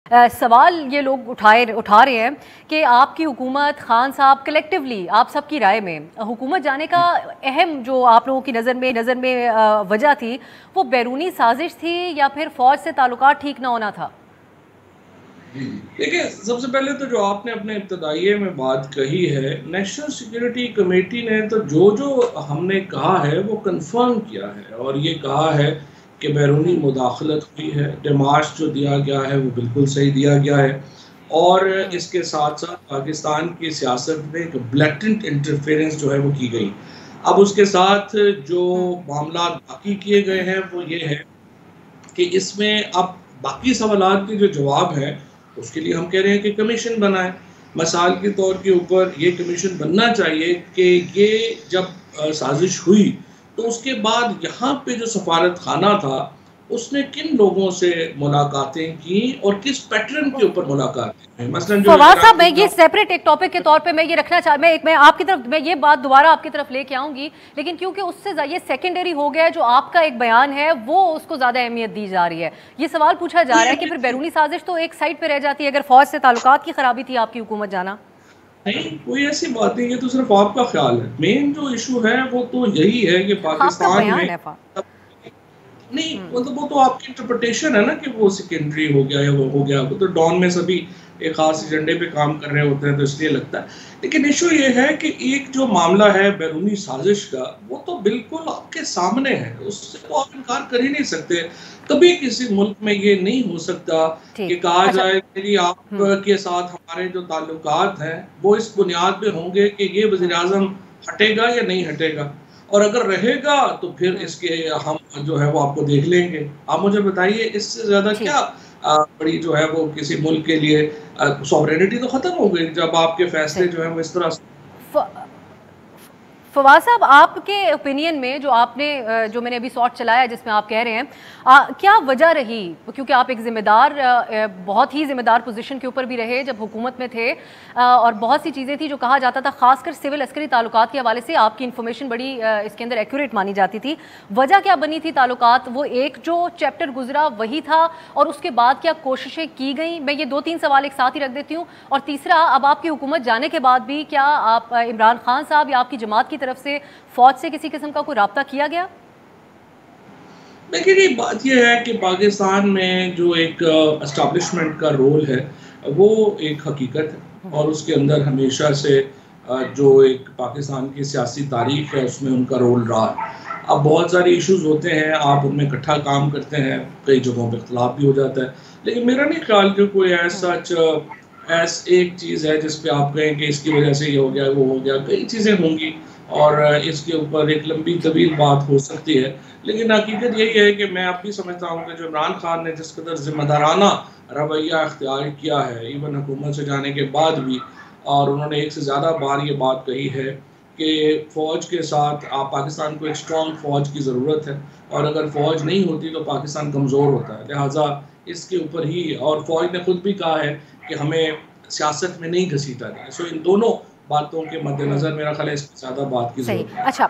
سوال یہ لوگ اٹھا رہے ہیں کہ آپ کی حکومت، خان صاحب کلیکٹیولی آپ سب کی رائے میں حکومت جانے کا اہم جو آپ لوگوں کی نظر میں وجہ تھی وہ بیرونی سازش تھی یا پھر فوج سے تعلقات ٹھیک نہ ہونا تھا؟ دیکھیں، سب سے پہلے تو جو آپ نے اپنے ابتدائیے میں بات کہی ہے، نیشنل سیکیورٹی کمیٹی نے تو جو ہم نے کہا ہے وہ کنفرم کیا ہے، اور یہ کہا ہے کہ بیرونی مداخلت ہوئی ہے، ڈیمارش جو دیا گیا ہے وہ بالکل صحیح دیا گیا ہے، اور اس کے ساتھ ساتھ پاکستان کی سیاست میں ایک بلیٹنٹ انٹرفیرنس جو ہے وہ کی گئی۔ اب اس کے ساتھ جو معاملات باقی کیے گئے ہیں وہ یہ ہے کہ اس میں اب باقی سوالات کے جو جواب ہیں اس کے لیے ہم کہہ رہے ہیں کہ کمیشن بنائیں۔ مثال کے طور کے اوپر یہ کمیشن بننا چاہیے کہ یہ جب سازش ہوئی تو اس کے بعد یہاں پہ جو سفارت خانہ تھا اس نے کن لوگوں سے ملاقاتیں کی اور کس پیٹرن کے اوپر ملاقاتیں ہیں۔ مثلاً جو فواز صاحب، میں یہ سیپریٹ ایک ٹاپک کے طور پہ میں یہ رکھنا میں آپ کی طرف، میں یہ بات دوبارہ آپ کی طرف لے کے آؤں گی، لیکن کیونکہ اس سے یہ سیکنڈری ہو گیا ہے، جو آپ کا ایک بیان ہے وہ اس کو زیادہ اہمیت دی جا رہی ہے۔ یہ سوال پوچھا جا رہا ہے کہ پھر بیرونی سازش تو ایک سائٹ پہ رہ جاتی ہے اگر فوج سے تعلقات کی خرابی تھی آپ کی حکومت جانا؟ نہیں، کوئی ایسی بات نہیں، یہ تو صرف آپ کا خیال ہے۔ مین جو ایشو ہے وہ تو یہی ہے کہ پاکستان میں نہیں، مطلب وہ تو آپ کی انٹرپریٹیشن ہے نا کہ وہ سیکنڈری ہو گیا یا وہ ہو گیا، وہ تو ڈان میں سبھی ایک خاص ایجنڈے پہ کام کر رہے ہوتے ہیں تو اس لیے لگتا ہے۔ لیکن ایشو یہ ہے کہ ایک جو معاملہ ہے بیرونی سازش کا وہ تو بالکل آپ کے سامنے ہے، اس سے تو آپ انکار کر ہی نہیں سکتے۔ کبھی کسی ملک میں یہ نہیں ہو سکتا کہ کہا جائے کہ آپ کے ساتھ ہمارے جو تعلقات ہیں وہ اس بنیاد پہ ہوں گے کہ یہ وزیر اعظم ہٹے گا یا نہیں ہٹے گا، اور اگر رہے گا تو پھر اس کے ہم جو ہے وہ آپ کو دیکھ لیں گے۔ آپ مجھے بتائیے اس سے زیادہ کیا بڑی جو ہے وہ کسی ملک کے لیے سوورینٹی تو ختم ہو گئی جب آپ کے فیصلے جو ہیں وہ اس طرح سے۔ فواز صاحب، آپ کے اوپینین میں جو آپ نے جو میں نے ابھی سارٹ چلایا جس میں آپ کہہ رہے ہیں کیا وجہ رہی، کیونکہ آپ ایک ذمہ دار، بہت ہی ذمہ دار پوزیشن کے اوپر بھی رہے جب حکومت میں تھے، اور بہت سی چیزیں تھیں جو کہا جاتا تھا، خاص کر سول عسکری تعلقات کے حوالے سے آپ کی انفارمیشن بڑی اس کے اندر ایکوریٹ مانی جاتی تھی۔ وجہ کیا بنی تھی تعلقات؟ وہ ایک جو چیپٹر گزرا وہی تھا، اور اس کے بعد کیا کوششیں کی گئیں؟ میں یہ 2-3 سوال ایک ساتھ ہی رکھ دیتی ہوں۔ اور تیسرا، اب آپ کی حکومت جانے کے بعد بھی کیا آپ عمران خان صاحب یا آپ کی جماعت کی طرف سے فوج سے کسی قسم کا کوئی رابطہ کیا گیا؟ لیکن بات یہ ہے کہ پاکستان میں جو ایک اسٹیبلشمنٹ کا رول ہے وہ ایک حقیقت ہے، اور اس کے اندر ہمیشہ سے جو ایک پاکستان کی سیاسی تاریخ ہے اس میں ان کا رول رہا ہے۔ اب بہت سارے ایشوز ہوتے ہیں، آپ ان میں اکٹھا کام کرتے ہیں، کئی جگہوں پہ اختلاف بھی ہو جاتا ہے، لیکن میرا نہیں خیال کہ کوئی ایسا ایک چیز ہے جس پہ آپ کہیں کہ اس کی وجہ سے یہ ہو گیا وہ ہو گیا۔ کئی چیزیں ہوں گی اور اس کے اوپر ایک لمبی طویل بات ہو سکتی ہے، لیکن حقیقت یہی ہے کہ میں اب بھی سمجھتا ہوں کہ جو عمران خان نے جس قدر ذمہ دارانہ رویہ اختیار کیا ہے ایون حکومت سے جانے کے بعد بھی، اور انہوں نے ایک سے زیادہ بار یہ بات کہی ہے کہ فوج کے ساتھ پاکستان کو ایک اسٹرانگ فوج کی ضرورت ہے، اور اگر فوج نہیں ہوتی تو پاکستان کمزور ہوتا ہے، لہٰذا اس کے اوپر ہی، اور فوج نے خود بھی کہا ہے کہ ہمیں سیاست میں نہیں گھسیٹا جائے۔ سو ان دونوں باتوں کے مد نظر میرا خیال ہے اس کی زیادہ بات کی ضرورت ہے۔ اچھا